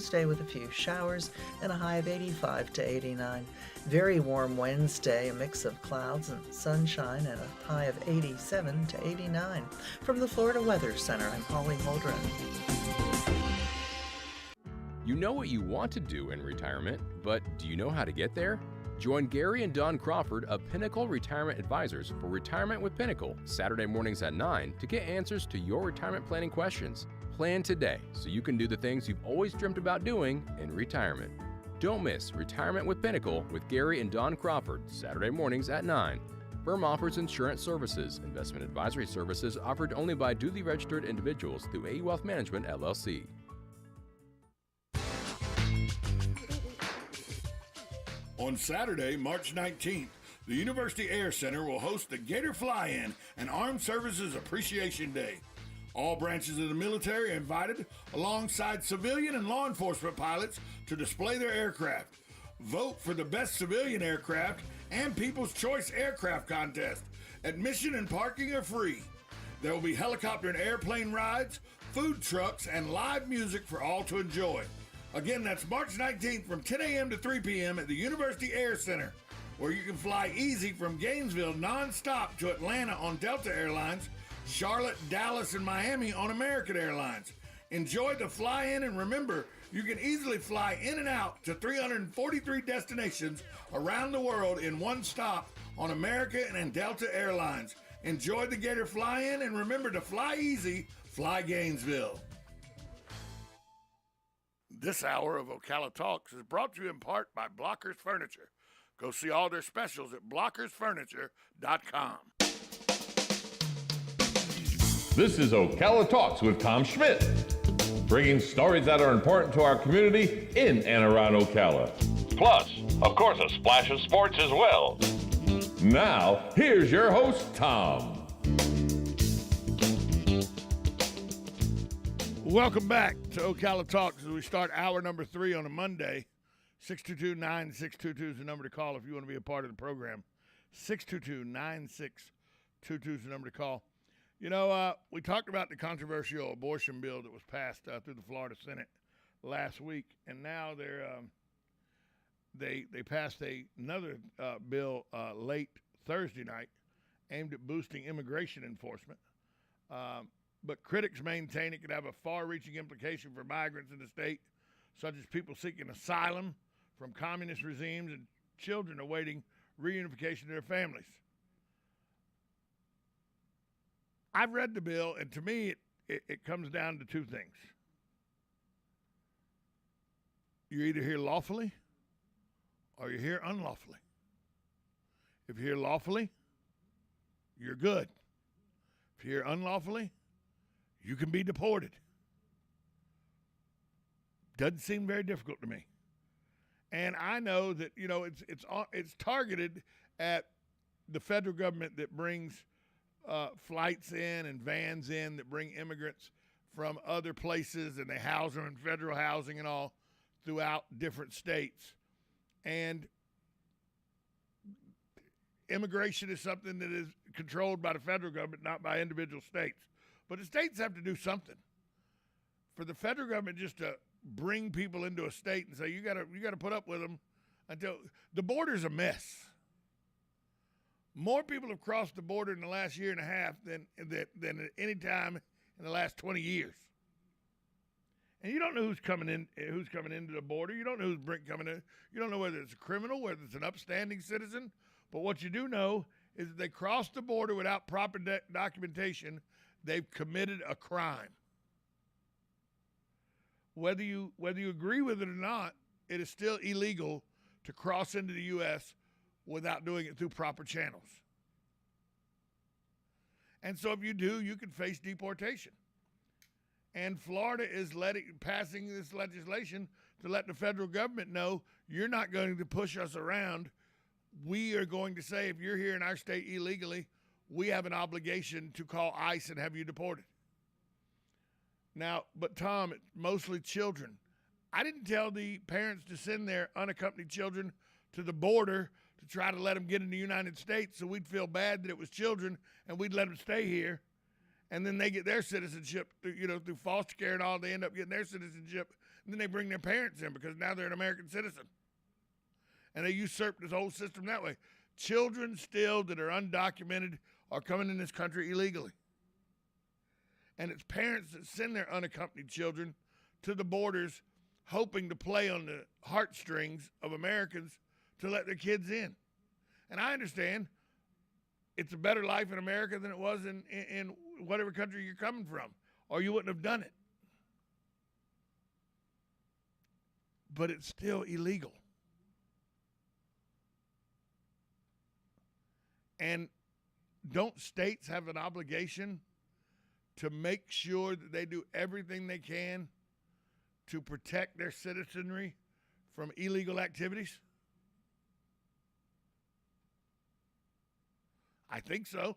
Tuesday with a few showers and a high of 85 to 89. Very warm Wednesday, a mix of clouds and sunshine and a high of 87 to 89. From the Florida Weather Center, I'm Holly Holdren. You know what you want to do in retirement, but do you know how to get there? Join Gary and Don Crawford of Pinnacle Retirement Advisors for Retirement with Pinnacle, Saturday mornings at 9 to get answers to your retirement planning questions. Plan today so you can do the things you've always dreamt about doing in retirement. Don't miss Retirement with Pinnacle with Gary and Don Crawford, Saturday mornings at 9. Firm offers insurance services. Investment advisory services offered only by duly registered individuals through AE Wealth Management, LLC. On Saturday, March 19th, the University Air Center will host the Gator Fly-In and Armed Services Appreciation Day. All branches of the military are invited, alongside civilian and law enforcement pilots, to display their aircraft. Vote for the best civilian aircraft and People's Choice Aircraft Contest. Admission and parking are free. There will be helicopter and airplane rides, food trucks, and live music for all to enjoy. Again, that's March 19th from 10 a.m. to 3 p.m. at the University Air Center, where you can fly easy from Gainesville nonstop to Atlanta on Delta Airlines, Charlotte, Dallas, and Miami on American Airlines. Enjoy the fly-in, and remember, you can easily fly in and out to 343 destinations around the world in one stop on American and Delta Airlines. Enjoy the Gator Fly-In, and remember to fly easy, fly Gainesville. This hour of Ocala Talks is brought to you in part by Blockers Furniture. Go see all their specials at blockersfurniture.com. This is Ocala Talks with Tom Schmidt, bringing stories that are important to our community in and around Ocala. Plus, of course, a splash of sports as well. Now, here's your host, Tom. Welcome back to Ocala Talks as we start hour number 3 on a Monday. 622-9622 is the number to call if you want to be a part of the program. 622-9622 is the number to call. You know, we talked about the controversial abortion bill that was passed through the Florida Senate last week, and now they passed another bill late Thursday night aimed at boosting immigration enforcement. But critics maintain it could have a far-reaching implication for migrants in the state, such as people seeking asylum from communist regimes and children awaiting reunification to their families. I've read the bill, and to me, it comes down to two things. You're either here lawfully or you're here unlawfully. If you're here lawfully, you're good. If you're here unlawfully, you can be deported. Doesn't seem very difficult to me. And I know that, you know, it's targeted at the federal government that brings flights in and vans in that bring immigrants from other places, and they house them in federal housing and all throughout different states. And immigration is something that is controlled by the federal government, not by individual states. But the states have to do something. For the federal government just to bring people into a state and say you got to put up with them until the border's a mess. More people have crossed the border in the last year and a half than at any time in the last 20 years. And you don't know who's coming into the border. You don't know who's coming in. You don't know whether it's a criminal, whether it's an upstanding citizen. But what you do know is that they crossed the border without proper documentation. They've committed a crime. Whether you agree with it or not, it is still illegal to cross into the U.S. without doing it through proper channels. And so if you do, you can face deportation. And Florida is passing this legislation to let the federal government know you're not going to push us around. We are going to say if you're here in our state illegally, we have an obligation to call ICE and have you deported. Now, but Tom, it's mostly children. I didn't tell the parents to send their unaccompanied children to the border to try to let them get in the United States so we'd feel bad that it was children and we'd let them stay here. And then they get their citizenship through foster care and all. They end up getting their citizenship And then they bring their parents in because now they're an American citizen. And they usurp this whole system that way. Children still that are undocumented are coming in this country illegally. And it's parents that send their unaccompanied children to the borders hoping to play on the heartstrings of Americans to let their kids in. And I understand it's a better life in America than it was in whatever country you're coming from, or you wouldn't have done it. But it's still illegal. And don't states have an obligation to make sure that they do everything they can to protect their citizenry from illegal activities? I think so.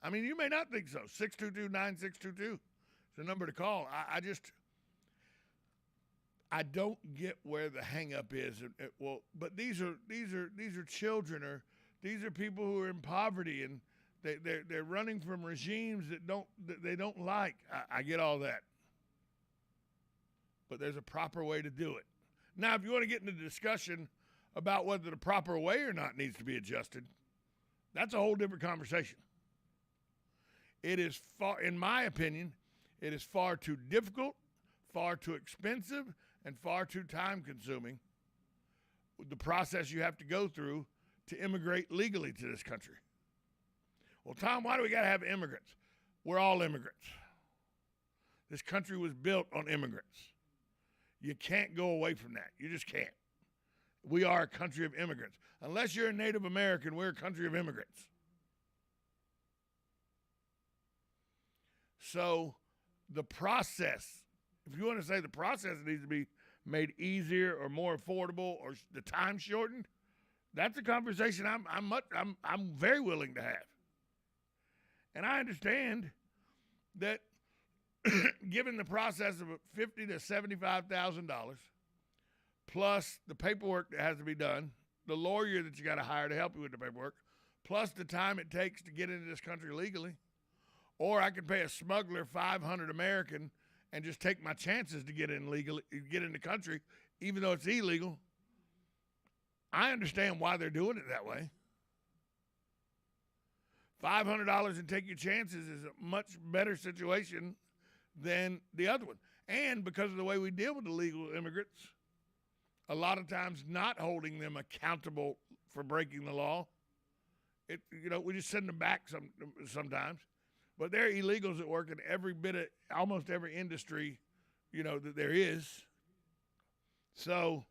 I memean, you may not think so. 622-9622 is the number to call. I don't get where the hang up is. Well, but these are children, or these are people who are in poverty, and they're running from regimes that they don't like. I get all that. But there's a proper way to do it. Now, if you want to get into the discussion about whether the proper way or not needs to be adjusted, that's a whole different conversation. It is in my opinion, it is far too difficult, far too expensive, and far too time-consuming, the process you have to go through to immigrate legally to this country. Well, Tom, why do we got to have immigrants? We're all immigrants. This country was built on immigrants. You can't go away from that. You just can't. We are a country of immigrants. Unless you're a Native American, we're a country of immigrants. So the process, if you want to say the process needs to be made easier or more affordable or the time shortened, that's a conversation I'm very willing to have. And I understand that given the process of $50,000 to $75,000 plus the paperwork that has to be done, the lawyer that you got to hire to help you with the paperwork, plus the time it takes to get into this country legally, or I could pay a smuggler $500 American and just take my chances to get in the country, even though it's illegal. I understand why they're doing it that way. $500 and take your chances is a much better situation than the other one. And because of the way we deal with illegal immigrants, a lot of times not holding them accountable for breaking the law, we just send them back sometimes. But there are illegals that work in almost every industry, that there is. So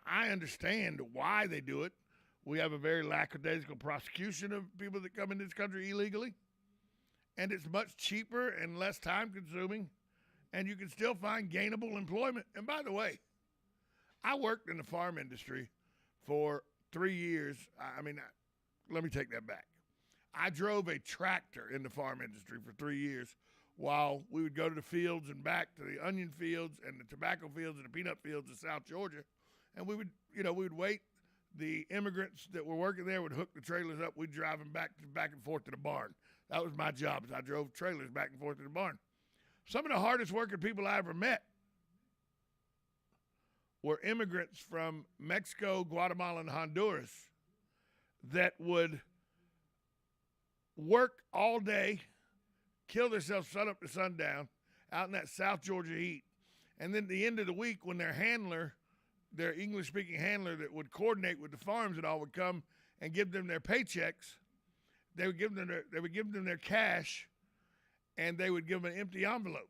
I understand why they do it. We have a very lackadaisical prosecution of people that come into this country illegally. And it's much cheaper and less time-consuming. And you can still find gainable employment. And by the way, I worked in the farm industry for 3 years. Let me take that back. I drove a tractor in the farm industry for 3 years while we would go to the fields and back to the onion fields and the tobacco fields and the peanut fields of South Georgia. And we would wait. The immigrants that were working there would hook the trailers up. We'd drive them back and forth to the barn. That was my job. I drove trailers back and forth to the barn. Some of the hardest working people I ever met were immigrants from Mexico, Guatemala, and Honduras that would work all day, kill themselves sun up to sundown out in that South Georgia heat. And then at the end of the week, when their English-speaking handler that would coordinate with the farms and all would come and give them their paychecks, they would give them their cash, and they would give them an empty envelope.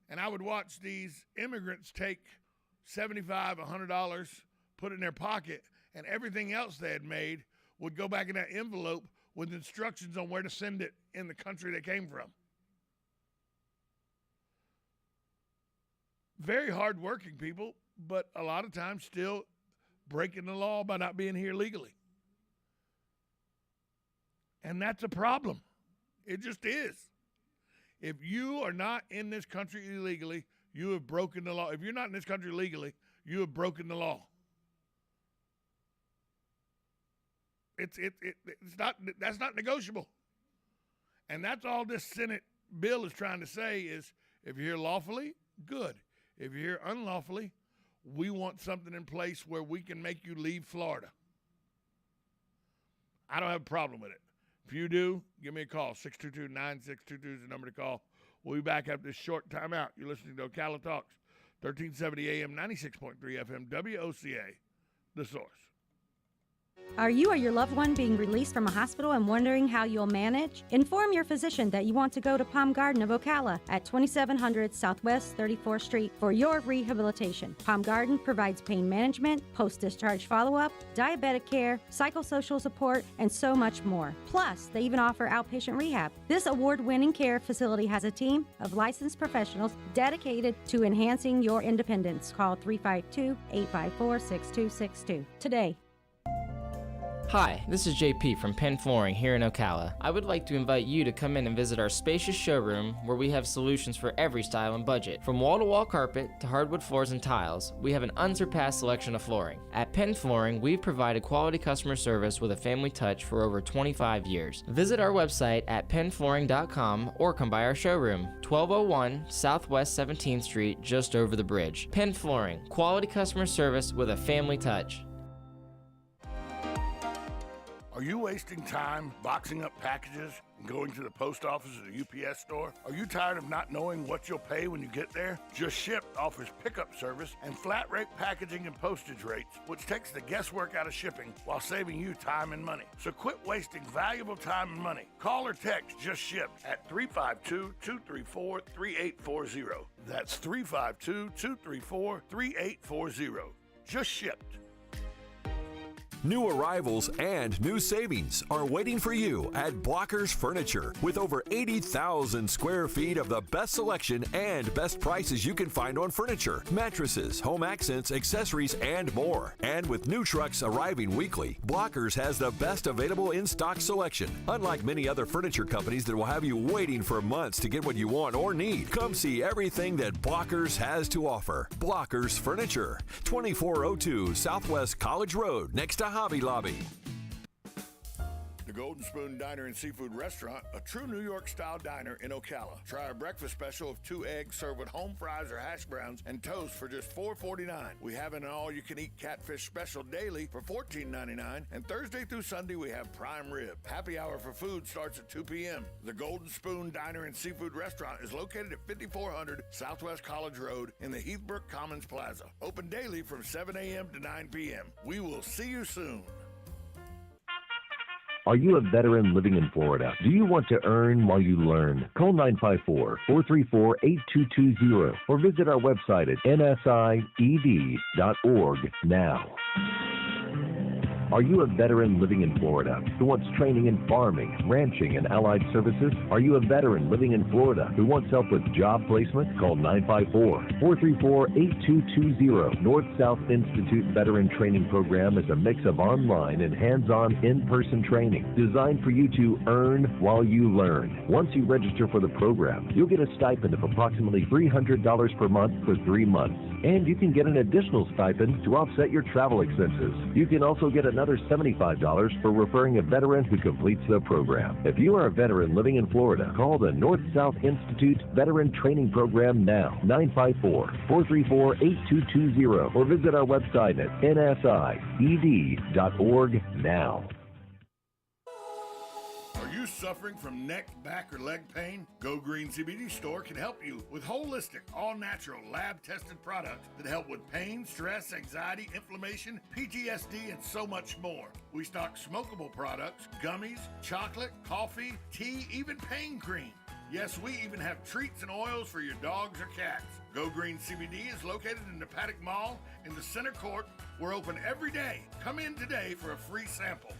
And I would watch these immigrants take $75, $100, put it in their pocket, and everything else they had made would go back in that envelope with instructions on where to send it in the country they came from. Very hard-working people, but a lot of times still breaking the law by not being here legally. And that's a problem. It just is. If you are not in this country illegally, you have broken the law. If you're not in this country legally, you have broken the law. That's not negotiable. And that's all this Senate bill is trying to say is If you're here lawfully, good. If you're here unlawfully, we want something in place where we can make you leave Florida. I don't have a problem with it. If you do, give me a call. 622-9622 is the number to call. We'll be back after this short timeout. You're listening to Ocala Talks, 1370 AM, 96.3 FM, WOCA, The Source. Are you or your loved one being released from a hospital and wondering how you'll manage? Inform your physician that you want to go to Palm Garden of Ocala at 2700 Southwest 34th Street for your rehabilitation. Palm Garden provides pain management, post-discharge follow-up, diabetic care, psychosocial support, and so much more. Plus, they even offer outpatient rehab. This award-winning care facility has a team of licensed professionals dedicated to enhancing your independence. Call 352-854-6262 today. Hi, this is JP from Penn Flooring here in Ocala. I would like to invite you to come in and visit our spacious showroom where we have solutions for every style and budget. From wall-to-wall carpet to hardwood floors and tiles, we have an unsurpassed selection of flooring. At Penn Flooring, we've provided quality customer service with a family touch for over 25 years. Visit our website at pennflooring.com or come by our showroom, 1201 Southwest 17th Street, just over the bridge. Penn Flooring, quality customer service with a family touch. Are you wasting time boxing up packages and going to the post office or the UPS store? Are you tired of not knowing what you'll pay when you get there? Just Ship offers pickup service and flat rate packaging and postage rates, which takes the guesswork out of shipping while saving you time and money. So quit wasting valuable time and money. Call or text Just Ship at 352-234-3840. That's 352-234-3840. Just Shipped. New arrivals and new savings are waiting for you at Blockers Furniture. With over 80,000 square feet of the best selection and best prices you can find on furniture, mattresses, home accents, accessories, and more. And with new trucks arriving weekly, Blockers has the best available in-stock selection. Unlike many other furniture companies that will have you waiting for months to get what you want or need, come see everything that Blockers has to offer. Blockers Furniture, 2402 Southwest College Road, next to Hobby Lobby. The Golden Spoon Diner and Seafood Restaurant, a true New York-style diner in Ocala. Try our breakfast special of 2 eggs served with home fries or hash browns and toast for just $4.49. We have an all-you-can-eat catfish special daily for $14.99, and Thursday through Sunday we have prime rib. Happy hour for food starts at 2 p.m. The Golden Spoon Diner and Seafood Restaurant is located at 5400 Southwest College Road in the Heathbrook Commons Plaza. Open daily from 7 a.m. to 9 p.m. We will see you soon. Are you a veteran living in Florida? Do you want to earn while you learn? Call 954-434-8220 or visit our website at nsied.org now. Are you a veteran living in Florida who wants training in farming, ranching, and allied services? Are you a veteran living in Florida who wants help with job placement? Call 954-434-8220. North-South Institute Veteran Training Program is a mix of online and hands-on in-person training designed for you to earn while you learn. Once you register for the program, you'll get a stipend of approximately $300 per month for 3 months. And you can get an additional stipend to offset your travel expenses. You can also get another $75 for referring a veteran who completes the program. If you are a veteran living in Florida, call the North-South Institute Veteran Training Program now, 954-434-8220, or visit our website at nsied.org now. Are you suffering from neck, back, or leg pain? Go Green CBD Store can help you with holistic, all-natural, lab-tested products that help with pain, stress, anxiety, inflammation, PTSD, and so much more. We stock smokable products, gummies, chocolate, coffee, tea, even pain cream. Yes, we even have treats and oils for your dogs or cats. Go Green CBD is located in the Paddock Mall in the center court. We're open every day. Come in today for a free sample.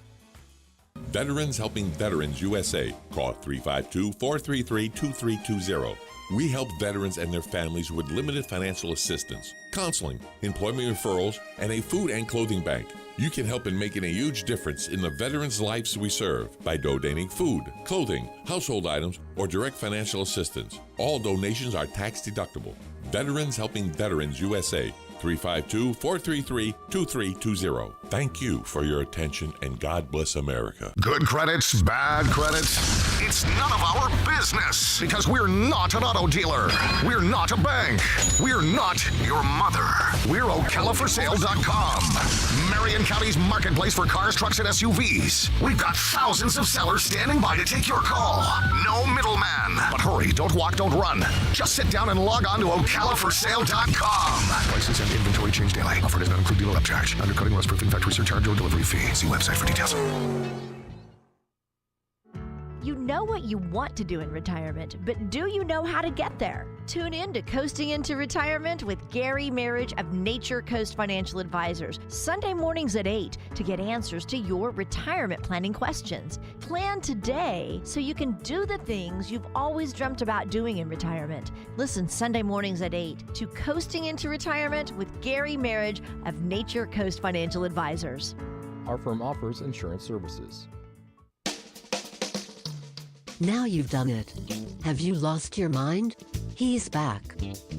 Veterans Helping Veterans USA. Call 352-433-2320. We help veterans and their families with limited financial assistance, counseling, employment referrals, and a food and clothing bank. You can help in making a huge difference in the veterans' lives we serve by donating food, clothing, household items, or direct financial assistance. All donations are tax deductible. Veterans Helping Veterans USA. 352-433-2320. Thank you for your attention, and God bless America. Good credits, bad credits. It's none of our business because we're not an auto dealer. We're not a bank. We're not your mother. We're OcalaForSale.com. Marion County's marketplace for cars, trucks, and SUVs. We've got thousands of sellers standing by to take your call. No middleman. But hurry, don't walk, don't run. Just sit down and log on to OcalaForSale.com. Prices and inventory change daily. Offer does not include dealer upcharge. Undercutting, rust proofing, factory surcharge, or delivery fee. See website for details. You know what you want to do in retirement, but do you know how to get there? Tune in to Coasting into Retirement with Gary Marriage of Nature Coast Financial Advisors, Sunday mornings at 8 to get answers to your retirement planning questions. Plan today so you can do the things you've always dreamt about doing in retirement. Listen Sunday mornings at 8 to Coasting into Retirement with Gary Marriage of Nature Coast Financial Advisors. Our firm offers insurance services. Now you've done it. Have you lost your mind? He's back.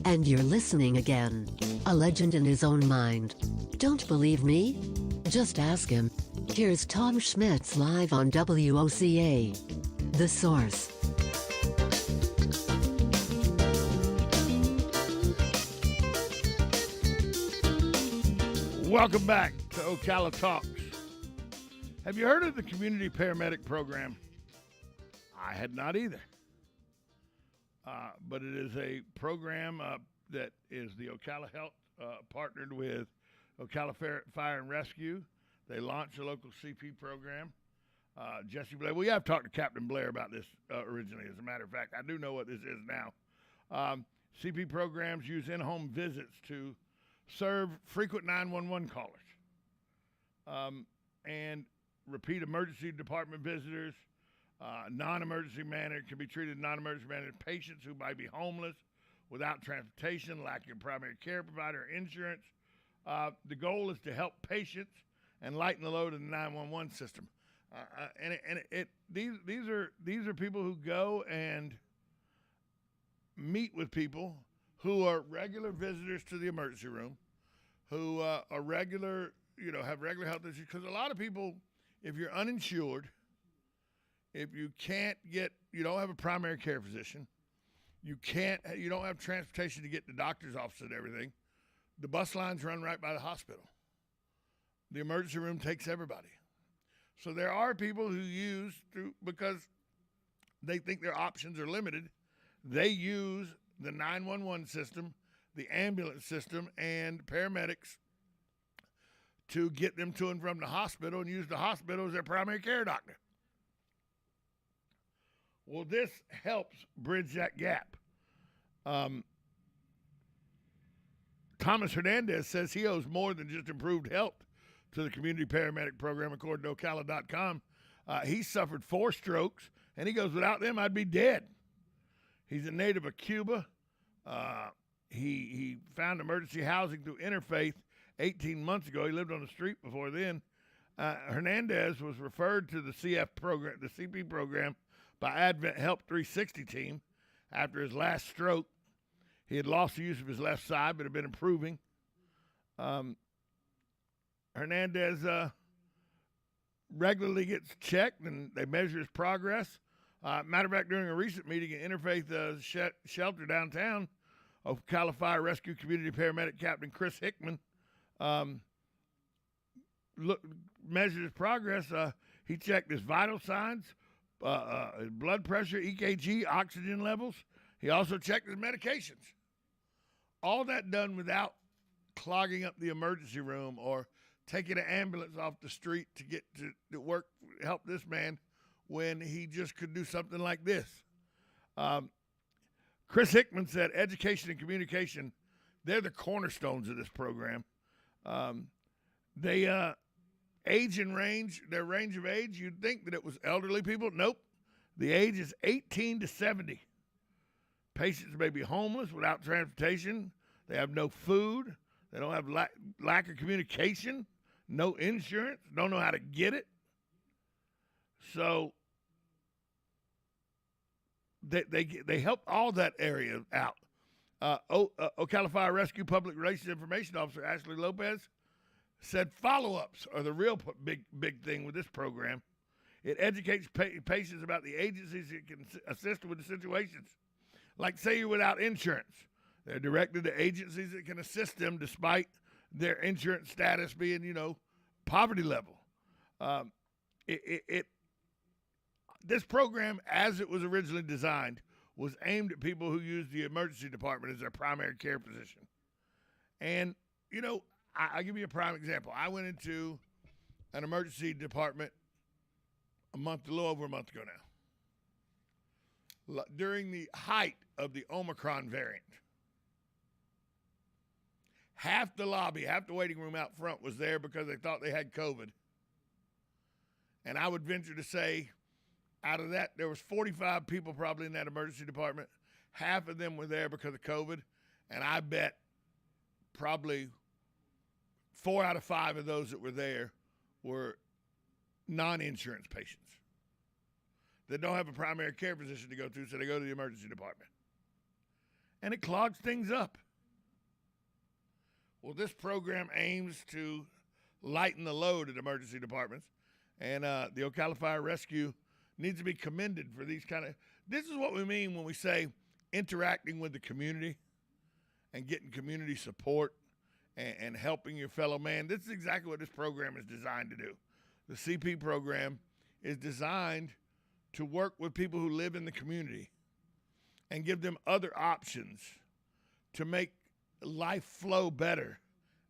And you're listening again. A legend in his own mind. Don't believe me? Just ask him. Here's Tom Schmitz live on WOCA. The Source. Welcome back to Ocala Talks. Have you heard of the Community Paramedic Program? I had not either. But it is a program that is the Ocala Health partnered with Ocala Fire and Rescue. They launched a local CP program. Jesse Blair, we have talked to Captain Blair about this originally, as a matter of fact. I do know what this is now. CP programs use in-home visits to serve frequent 911 callers and repeat emergency department visitors. Non-emergency manner can be treated non-emergency manner patients who might be homeless, without transportation, lacking primary care provider or insurance. The goal is to help patients and lighten the load of the 911 system. These are people who go and meet with people who are regular visitors to the emergency room, who are regular, have regular health issues. Because a lot of people, if you're uninsured, if you you don't have a primary care physician, you don't have transportation to get to the doctor's office and everything, the bus lines run right by the hospital. The emergency room takes everybody. So there are people who because they think their options are limited, they use the 911 system, the ambulance system, and paramedics to get them to and from the hospital and use the hospital as their primary care doctor. Well, this helps bridge that gap. Thomas Hernandez says he owes more than just improved health to the community paramedic program, according to Ocala.com. He suffered 4 strokes, and he goes, without them, I'd be dead. He's a native of Cuba. He found emergency housing through Interfaith 18 months ago. He lived on the street before then. Hernandez was referred to the CF program, the CP program, by Advent Help 360 team after his last stroke. He had lost the use of his left side, but had been improving. Hernandez regularly gets checked, and they measure his progress. Matter of fact, during a recent meeting at Interfaith Shelter downtown, Ocala Fire Rescue Community Paramedic Captain Chris Hickman measured his progress. He checked his vital signs, his blood pressure, EKG, oxygen levels. He also checked his medications. All that done without clogging up the emergency room or taking an ambulance off the street to get to work, help this man when he just could do something like this. Chris Hickman said education and communication, they're the cornerstones of this program. They age and range, their range of age, you'd think that it was elderly people. Nope. The age is 18 to 70. Patients may be homeless, without transportation. They have no food. They don't have lack of communication, no insurance, don't know how to get it. So they help all that area out. Ocala Fire Rescue Public Relations Information Officer Ashley Lopez said follow-ups are the real big thing with this program. It educates patients about the agencies that can assist with the situations. Like, say you're without insurance. They're directed to agencies that can assist them despite their insurance status being, poverty level. This program, as it was originally designed, was aimed at people who use the emergency department as their primary care physician. And, I'll give you a prime example. I went into an emergency department a little over a month ago now, during the height of the Omicron variant. Half the lobby, half the waiting room out front was there because they thought they had COVID. And I would venture to say, out of that, there was 45 people probably in that emergency department. Half of them were there because of COVID. And I bet probably 4 out of 5 of those that were there were non-insurance patients that don't have a primary care physician to go to, so they go to the emergency department. And it clogs things up. Well, this program aims to lighten the load at emergency departments, and the Ocala Fire Rescue needs to be commended for these this is what we mean when we say interacting with the community and getting community support and helping your fellow man. This is exactly what this program is designed to do. The CP program is designed to work with people who live in the community and give them other options to make life flow better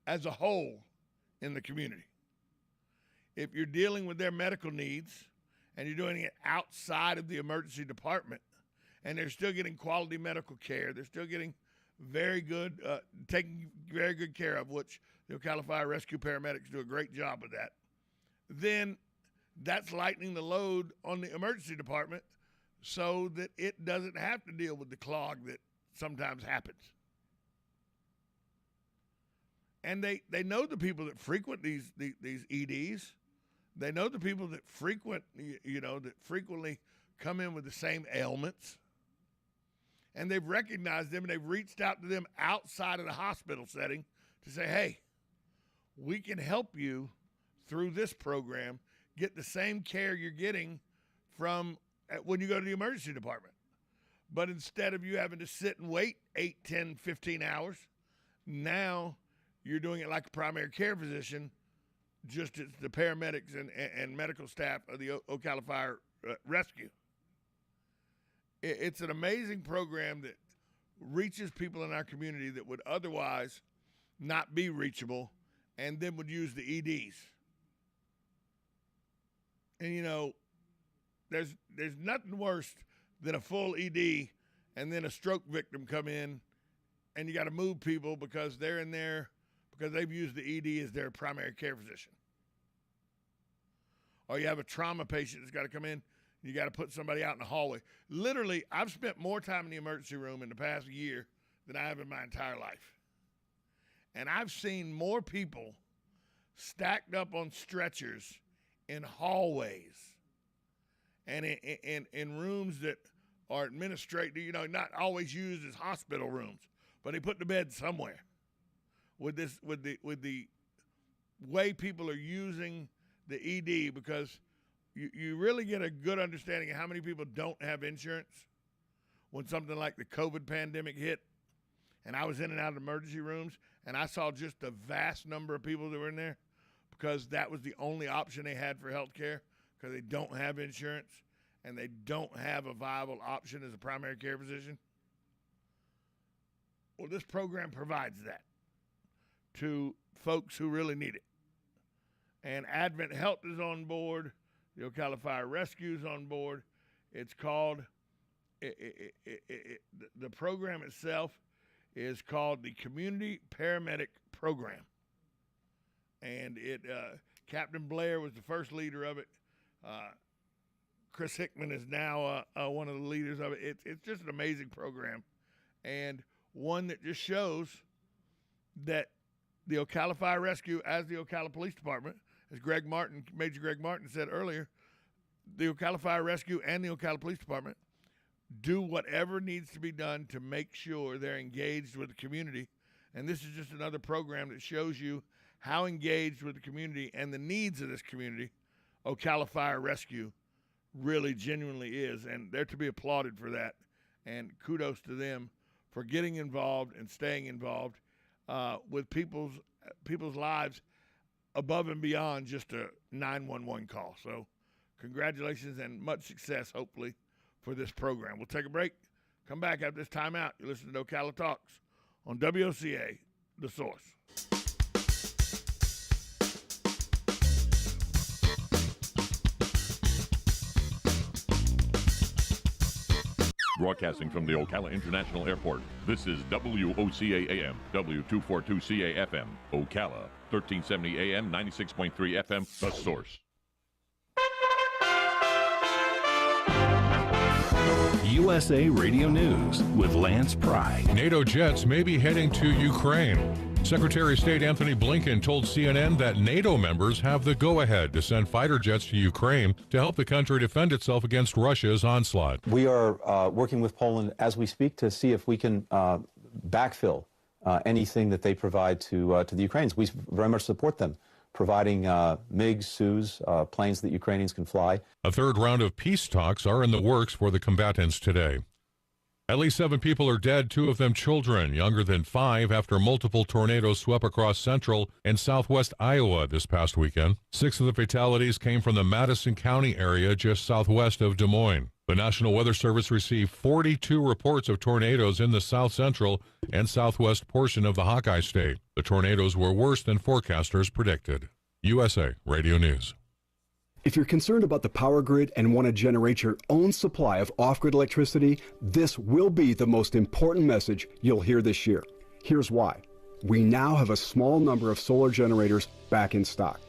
as a whole in the community. If you're dealing with their medical needs and you're doing it outside of the emergency department and they're still getting quality medical care, they're still getting very good, taking very good care of, which the Ocala Fire Rescue paramedics do a great job of that, then that's lightening the load on the emergency department so that it doesn't have to deal with the clog that sometimes happens. And they know the people that frequent these EDs. They know the people that that frequently come in with the same ailments. And they've recognized them and they've reached out to them outside of the hospital setting to say, hey, we can help you through this program get the same care you're getting from when you go to the emergency department. But instead of you having to sit and wait 8, 10, 15 hours, now you're doing it like a primary care physician, just as the paramedics and medical staff of the Ocala Fire Rescue. It's an amazing program that reaches people in our community that would otherwise not be reachable and then would use the EDs. And, there's nothing worse than a full ED and then a stroke victim come in and you got to move people because they're in there because they've used the ED as their primary care physician. Or you have a trauma patient that's got to come in, you got to put somebody out in the hallway. Literally, I've spent more time in the emergency room in the past year than I have in my entire life. And I've seen more people stacked up on stretchers in hallways and in rooms that are administrative, not always used as hospital rooms, but they put the bed somewhere. With the way people are using the ED, because you really get a good understanding of how many people don't have insurance when something like the COVID pandemic hit. And I was in and out of emergency rooms, and I saw just a vast number of people that were in there because that was the only option they had for health care, because they don't have insurance and they don't have a viable option as a primary care physician. Well, this program provides that to folks who really need it. And Advent Health is on board. The Ocala Fire Rescue is on board. It's called, the program itself is called the Community Paramedic Program. And Captain Blair was the first leader of it. Chris Hickman is now one of the leaders of it. It's just an amazing program, and one that just shows that the Ocala Fire Rescue, as the Ocala Police Department, as Major Greg Martin said earlier, the Ocala Fire Rescue and the Ocala Police Department do whatever needs to be done to make sure they're engaged with the community. And this is just another program that shows you how engaged with the community and the needs of this community Ocala Fire Rescue really genuinely is. And they're to be applauded for that. And kudos to them for getting involved and staying involved with people's lives above and beyond just a 911 call. So congratulations and much success, hopefully, for this program. We'll take a break, come back after this timeout. You're listening to Ocala Talks on WOCA, The Source. Broadcasting from the Ocala International Airport, this is WOCA AM, W242CA FM, Ocala, 1370 AM, 96.3 FM, The Source. USA Radio News with Lance Pry. NATO jets may be heading to Ukraine. Secretary of State Anthony Blinken told CNN that NATO members have the go-ahead to send fighter jets to Ukraine to help the country defend itself against Russia's onslaught. We are working with Poland as we speak to see if we can backfill anything that they provide to the Ukrainians. We very much support them, providing MiGs, Sus, planes that Ukrainians can fly. A third round of peace talks are in the works for the combatants today. At least 7 people are dead, 2 of them children, younger than 5, after multiple tornadoes swept across central and southwest Iowa this past weekend. 6 of the fatalities came from the Madison County area just southwest of Des Moines. The National Weather Service received 42 reports of tornadoes in the south central and southwest portion of the Hawkeye State. The tornadoes were worse than forecasters predicted. USA Radio News. If you're concerned about the power grid and want to generate your own supply of off-grid electricity, this will be the most important message you'll hear this year. Here's why. We now have a small number of solar generators back in stock.